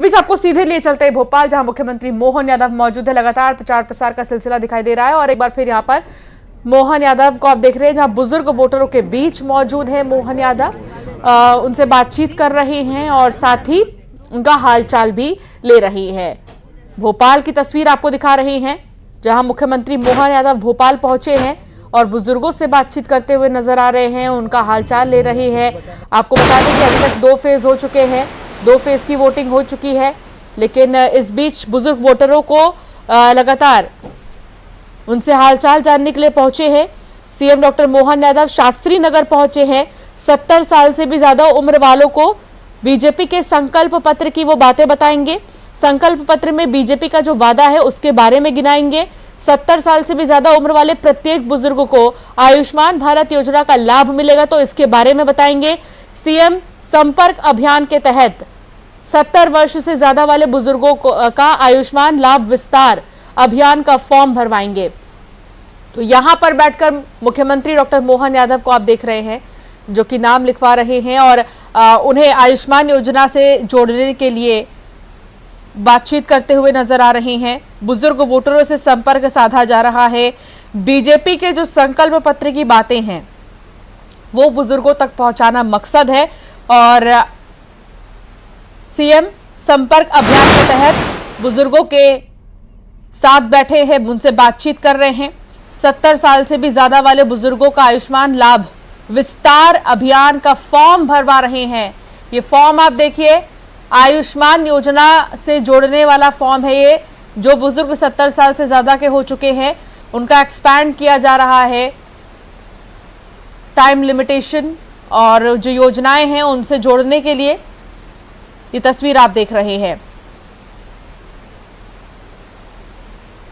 बीच आपको सीधे लिए चलते हैं भोपाल, जहां मुख्यमंत्री मोहन यादव मौजूद है। लगातार प्रचार प्रसार का सिलसिला दिखाई दे रहा है और एक बार फिर यहां पर मोहन यादव को आप देख रहे हैं, जहां बुजुर्ग वोटरों के बीच मौजूद है मोहन यादव। उनसे बातचीत कर रहे हैं और साथ ही उनका हालचाल भी ले रही है। भोपाल की तस्वीर आपको दिखा रहे हैं, जहां मुख्यमंत्री मोहन यादव भोपाल पहुंचे हैं और बुजुर्गों से बातचीत करते हुए नजर आ रहे हैं, उनका हालचाल ले रही है। आपको बता दें कि अभी तक 2 फेज हो चुके हैं, 2 फेज की वोटिंग हो चुकी है, लेकिन इस बीच बुजुर्ग वोटरों को लगातार उनसे हालचाल जानने के लिए पहुंचे हैं। सीएम डॉक्टर मोहन यादव शास्त्री नगर पहुंचे हैं। 70 साल से भी ज्यादा उम्र वालों को बीजेपी के संकल्प पत्र की वो बातें बताएंगे। संकल्प पत्र में बीजेपी का जो वादा है उसके बारे में गिनाएंगे। 70 साल से भी ज्यादा उम्र वाले प्रत्येक बुजुर्ग को आयुष्मान भारत योजना का लाभ मिलेगा, तो इसके बारे में बताएंगे। सीएम संपर्क अभियान के तहत 70 वर्ष से ज्यादा वाले बुजुर्गों का आयुष्मान लाभ विस्तार अभियान का फॉर्म भरवाएंगे। तो यहां पर बैठकर मुख्यमंत्री डॉक्टर मोहन यादव को आप देख रहे हैं, जो कि नाम लिखवा रहे हैं और उन्हें आयुष्मान योजना से जोड़ने के लिए बातचीत करते हुए नजर आ रहे हैं। बुजुर्ग वोटरों से संपर्क साधा जा रहा है। बीजेपी के जो संकल्प पत्र की बातें हैं वो बुजुर्गों तक पहुंचाना मकसद है और सीएम संपर्क अभियान के तहत बुजुर्गों के साथ बैठे हैं, उनसे बातचीत कर रहे हैं। 70 साल से भी ज्यादा वाले बुजुर्गों का आयुष्मान लाभ विस्तार अभियान का फॉर्म भरवा रहे हैं। ये फॉर्म आप देखिए, आयुष्मान योजना से जोड़ने वाला फॉर्म है ये। जो बुजुर्ग 70 साल से ज्यादा के हो चुके हैं उनका एक्सपैंड किया जा रहा है, टाइम लिमिटेशन और जो योजनाएं हैं उनसे जोड़ने के लिए ये तस्वीर आप देख रहे हैं।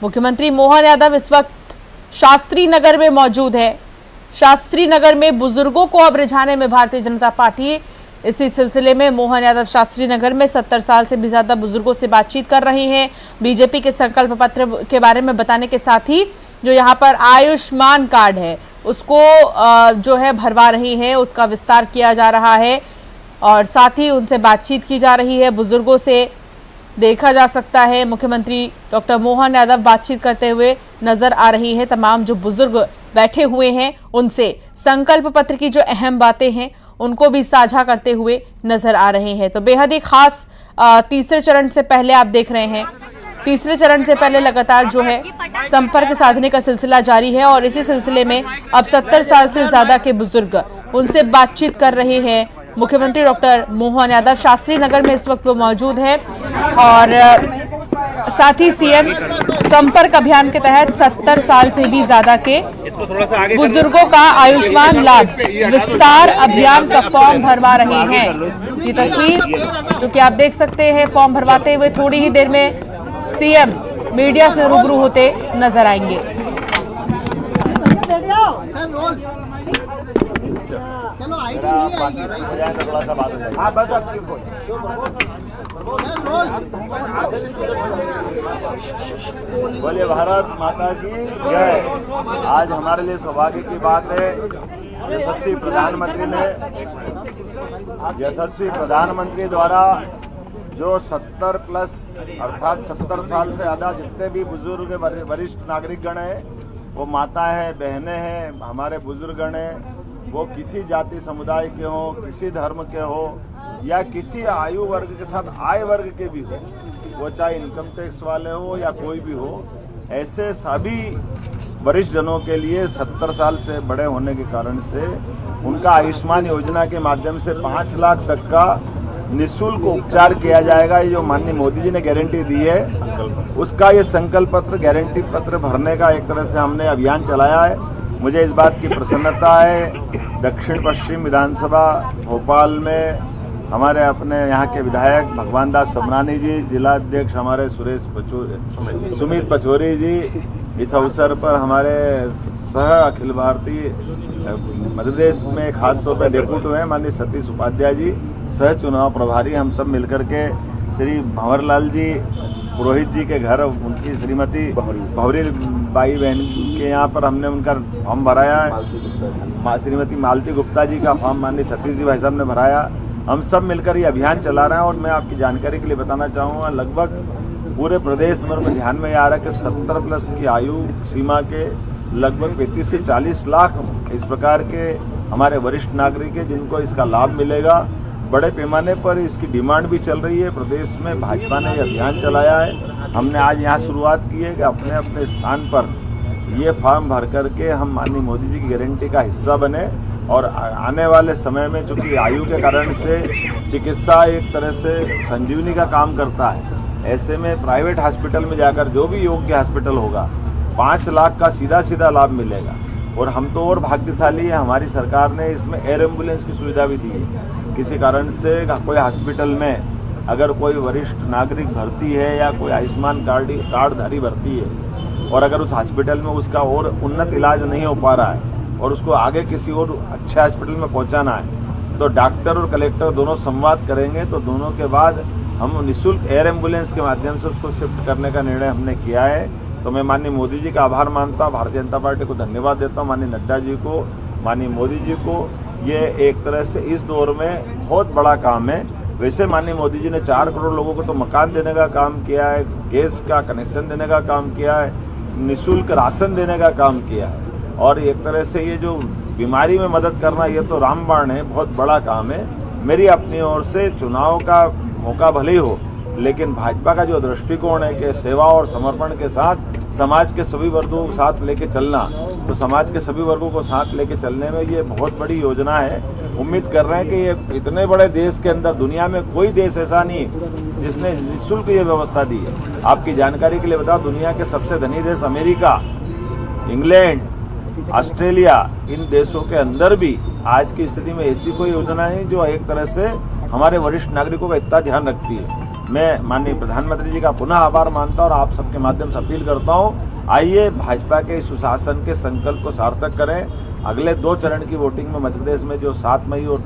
मुख्यमंत्री मोहन यादव इस वक्त शास्त्री नगर में मौजूद है। शास्त्री नगर में बुजुर्गों को अब रिझाने में भारतीय जनता पार्टी इसी सिलसिले में मोहन यादव शास्त्री नगर में 70 साल से भी ज्यादा बुजुर्गों से बातचीत कर रहे हैं। बीजेपी के संकल्प पत्र के बारे में बताने के साथ ही जो यहाँ पर आयुष्मान कार्ड है उसको जो है भरवा रही है, उसका विस्तार किया जा रहा है और साथ ही उनसे बातचीत की जा रही है। बुजुर्गों से देखा जा सकता है मुख्यमंत्री डॉक्टर मोहन यादव बातचीत करते हुए नजर आ रही है। तमाम जो बुजुर्ग बैठे हुए हैं उनसे संकल्प पत्र की जो अहम बातें हैं उनको भी साझा करते हुए नजर आ रहे हैं। तो बेहद ही खास तीसरे चरण से पहले आप देख रहे हैं, तीसरे चरण से पहले लगातार जो है संपर्क साधने का सिलसिला जारी है और इसी सिलसिले में अब 70 साल से ज्यादा के बुजुर्ग उनसे बातचीत कर रहे हैं। मुख्यमंत्री डॉक्टर मोहन यादव शास्त्री नगर में इस वक्त वो मौजूद है और साथ ही सीएम संपर्क अभियान के तहत 70 साल से भी ज्यादा के बुजुर्गों का आयुष्मान लाभ विस्तार अभियान का फॉर्म भरवा रहे हैं। ये तस्वीर जो कि आप देख सकते हैं, फॉर्म भरवाते हुए थोड़ी ही देर में सीएम मीडिया से रूबरू होते नजर आएंगे। चलो आईडी नहीं आएगी, थोड़ा सा बात हो जाएगी। हाँ बस बोलिए भारत माता की जय। आज हमारे लिए सौभाग्य की बात है, यशस्वी प्रधानमंत्री द्वारा जो 70 प्लस अर्थात 70 साल से ज़्यादा जितने भी बुजुर्ग वरिष्ठ नागरिक गण हैं, वो माता है, बहनें हैं, हमारे बुजुर्गगण हैं, वो किसी जाति समुदाय के हो, किसी धर्म के हो या किसी आयु वर्ग के साथ आय वर्ग के भी हो, वो चाहे इनकम टैक्स वाले हो या कोई भी हो, ऐसे सभी वरिष्ठ जनों के लिए 70 साल से बड़े होने के कारण से उनका आयुष्मान योजना के माध्यम से 5 लाख तक का निःशुल्क उपचार किया जाएगा। ये जो माननीय मोदी जी ने गारंटी दी है उसका ये संकल्प पत्र, गारंटी पत्र भरने का एक तरह से हमने अभियान चलाया है। मुझे इस बात की प्रसन्नता है, दक्षिण पश्चिम विधानसभा भोपाल में हमारे अपने यहाँ के विधायक भगवान दास समरानी जी, जिला अध्यक्ष हमारे सुमित पचौरी जी, इस अवसर पर हमारे सह अखिल भारतीय मध्य प्रदेश में खासतौर पर डेप्यूटी हैं माननीय सतीश उपाध्याय जी, सह चुनाव प्रभारी, हम सब मिलकर के श्री भंवरलाल जी पुरोहित जी के घर उनकी श्रीमती भंवरी बाई बहन के यहाँ पर हमने उनका फॉर्म भराया है। श्रीमती मालती गुप्ता जी का फॉर्म माननीय सतीश जी भाई साहब ने भराया। हम सब मिलकर ये अभियान चला रहे हैं। और मैं आपकी जानकारी के लिए बताना चाहूँगा, लगभग पूरे प्रदेश में ध्यान में आ रहा है कि 70 प्लस की आयु सीमा के लगभग 35 से 40 लाख इस प्रकार के हमारे वरिष्ठ नागरिक हैं जिनको इसका लाभ मिलेगा। बड़े पैमाने पर इसकी डिमांड भी चल रही है। प्रदेश में भाजपा ने ये अभियान चलाया है। हमने आज यहाँ शुरुआत की है कि अपने अपने स्थान पर ये फॉर्म भर करके हम माननीय मोदी जी की गारंटी का हिस्सा बने। और आने वाले समय में चूँकि आयु के कारण से चिकित्सा एक तरह से संजीवनी का काम करता है, ऐसे में प्राइवेट हॉस्पिटल में जाकर जो भी योग्य हॉस्पिटल होगा 5 लाख का सीधा सीधा लाभ मिलेगा। और हम तो और भाग्यशाली है, हमारी सरकार ने इसमें एयर एम्बुलेंस की सुविधा भी दी है। किसी कारण से कोई हॉस्पिटल में अगर कोई वरिष्ठ नागरिक भर्ती है या कोई आयुष्मान कार्डधारी भर्ती है और अगर उस हॉस्पिटल में उसका और उन्नत इलाज नहीं हो पा रहा है और उसको आगे किसी और अच्छे हॉस्पिटल में पहुंचाना है, तो डॉक्टर और कलेक्टर दोनों संवाद करेंगे। तो दोनों के बाद हम निःशुल्क एयर एम्बुलेंस के माध्यम से उसको शिफ्ट करने का निर्णय हमने किया है। तो मैं माननीय मोदी जी का आभार मानता हूँ, भारतीय जनता पार्टी को धन्यवाद देता हूँ, माननीय नड्डा जी को, माननीय मोदी जी को। ये एक तरह से इस दौर में बहुत बड़ा काम है। वैसे माननीय मोदी जी ने 4 करोड़ लोगों को तो मकान देने का काम किया है, गैस का कनेक्शन देने का काम किया है, निःशुल्क राशन देने का काम किया है। और एक तरह से ये जो बीमारी में मदद करना, ये तो रामबाण है, बहुत बड़ा काम है। मेरी अपनी ओर से चुनाव का मौका भले ही हो, लेकिन भाजपा का जो दृष्टिकोण है कि सेवा और समर्पण के साथ समाज के सभी वर्गों को साथ लेके चलना, तो समाज के सभी वर्गों को साथ लेके चलने में ये बहुत बड़ी योजना है। उम्मीद कर रहे हैं कि ये इतने बड़े देश के अंदर दुनिया में कोई देश ऐसा नहीं है जिसने निःशुल्क ये व्यवस्था दी है। आपकी जानकारी के लिए बताओ, दुनिया के सबसे धनी देश अमेरिका, इंग्लैंड, ऑस्ट्रेलिया, इन देशों के अंदर भी आज की स्थिति में ऐसी कोई योजना है जो एक तरह से हमारे वरिष्ठ नागरिकों का इतना ध्यान रखती है। मैं माननीय प्रधानमंत्री जी का पुनः आभार मानता हूं और आप सबके माध्यम से अपील करता हूं, आइए भाजपा के इस सुशासन के संकल्प को सार्थक करें। अगले 2 चरण की वोटिंग में मध्य प्रदेश में जो 7 मई और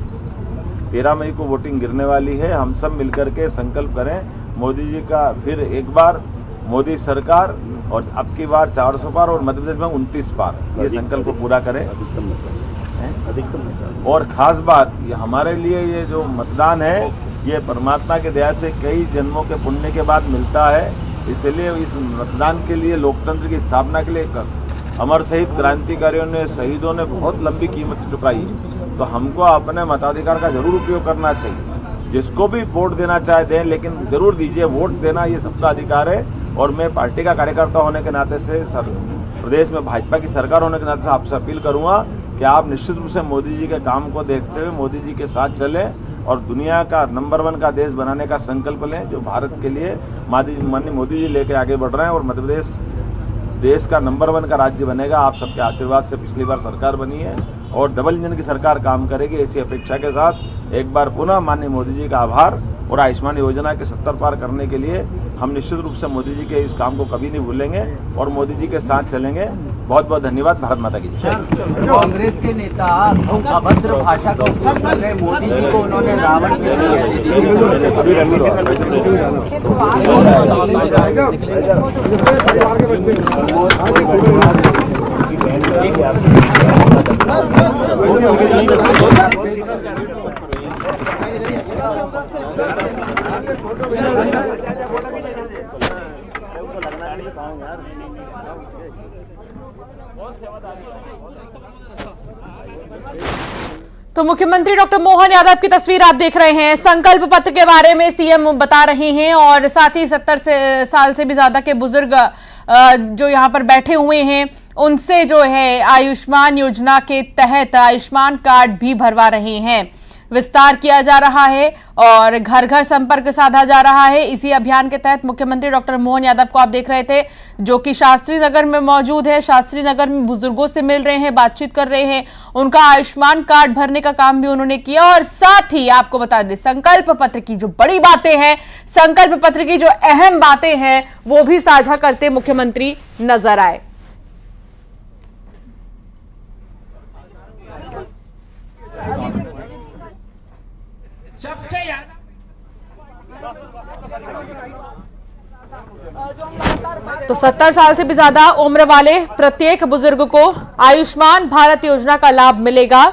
13 मई को वोटिंग गिरने वाली है, हम सब मिलकर के संकल्प करें मोदी जी का फिर एक बार मोदी सरकार, और अब की बार 400 पार और मध्य प्रदेश में 29 पार, ये संकल्प को पूरा करें। और खास बात, ये हमारे लिए ये जो मतदान है, ये परमात्मा के दया से कई जन्मों के पुण्य के बाद मिलता है। इसलिए इस मतदान के लिए, लोकतंत्र की स्थापना के लिए अमर शहीद क्रांतिकारियों ने, शहीदों ने बहुत लंबी कीमत चुकाई है। तो हमको अपने मताधिकार का जरूर उपयोग करना चाहिए। जिसको भी वोट देना चाहे दें, लेकिन जरूर दीजिए। वोट देना ये सबका अधिकार है। और मैं पार्टी का कार्यकर्ता होने के नाते से, प्रदेश में भाजपा की सरकार होने के नाते से आपसे अपील करूंगा कि आप निश्चित रूप से मोदी जी के काम को देखते हुए मोदी जी के साथ चलें और दुनिया का नंबर 1 का देश बनाने का संकल्प लें, जो भारत के लिए माननीय मोदी जी लेके आगे बढ़ रहे हैं। और मध्य प्रदेश देश का नंबर 1 का राज्य बनेगा। आप सबके आशीर्वाद से पिछली बार सरकार बनी है और डबल इंजन की सरकार काम करेगी, ऐसी अपेक्षा के साथ एक बार पुनः माननीय मोदी जी का आभार। और आयुष्मान योजना के 70 पार करने के लिए हम निश्चित रूप से मोदी जी के इस काम को कभी नहीं भूलेंगे और मोदी जी के साथ चलेंगे। बहुत बहुत धन्यवाद। भारत माता की जय। कांग्रेस के नेता अभद्र भाषा का उपयोग कर रहे मोदी जी को, उन्होंने रावण की संज्ञा दे तो मुख्यमंत्री डॉक्टर मोहन यादव की तस्वीर आप देख रहे हैं। संकल्प पत्र के बारे में सीएम बता रहे हैं और साथ ही 70 साल से भी ज्यादा के बुजुर्ग जो यहाँ पर बैठे हुए हैं उनसे जो है आयुष्मान योजना के तहत आयुष्मान कार्ड भी भरवा रहे हैं। विस्तार किया जा रहा है और घर घर संपर्क साधा जा रहा है। इसी अभियान के तहत मुख्यमंत्री डॉक्टर मोहन यादव को आप देख रहे थे, जो कि शास्त्री नगर में मौजूद है। शास्त्री नगर में बुजुर्गों से मिल रहे हैं, बातचीत कर रहे हैं, उनका आयुष्मान कार्ड भरने का काम भी उन्होंने किया। और साथ ही आपको बता दें, संकल्प पत्र की जो बड़ी बातें हैं, संकल्प पत्र की जो अहम बातें हैं, वो भी साझा करते मुख्यमंत्री नजर आए। तो 70 साल से भी ज्यादा उम्र वाले प्रत्येक बुजुर्ग को आयुष्मान भारत योजना का लाभ मिलेगा।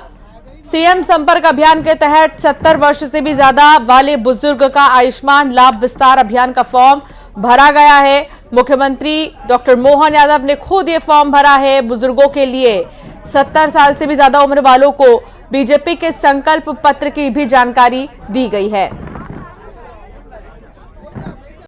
सीएम संपर्क अभियान के तहत 70 वर्ष से भी ज्यादा वाले बुजुर्ग का आयुष्मान लाभ विस्तार अभियान का फॉर्म भरा गया है। मुख्यमंत्री डॉक्टर मोहन यादव ने खुद ये फॉर्म भरा है। बुजुर्गों के लिए 70 साल से भी ज्यादा उम्र वालों को बीजेपी के संकल्प पत्र की भी जानकारी दी गई है।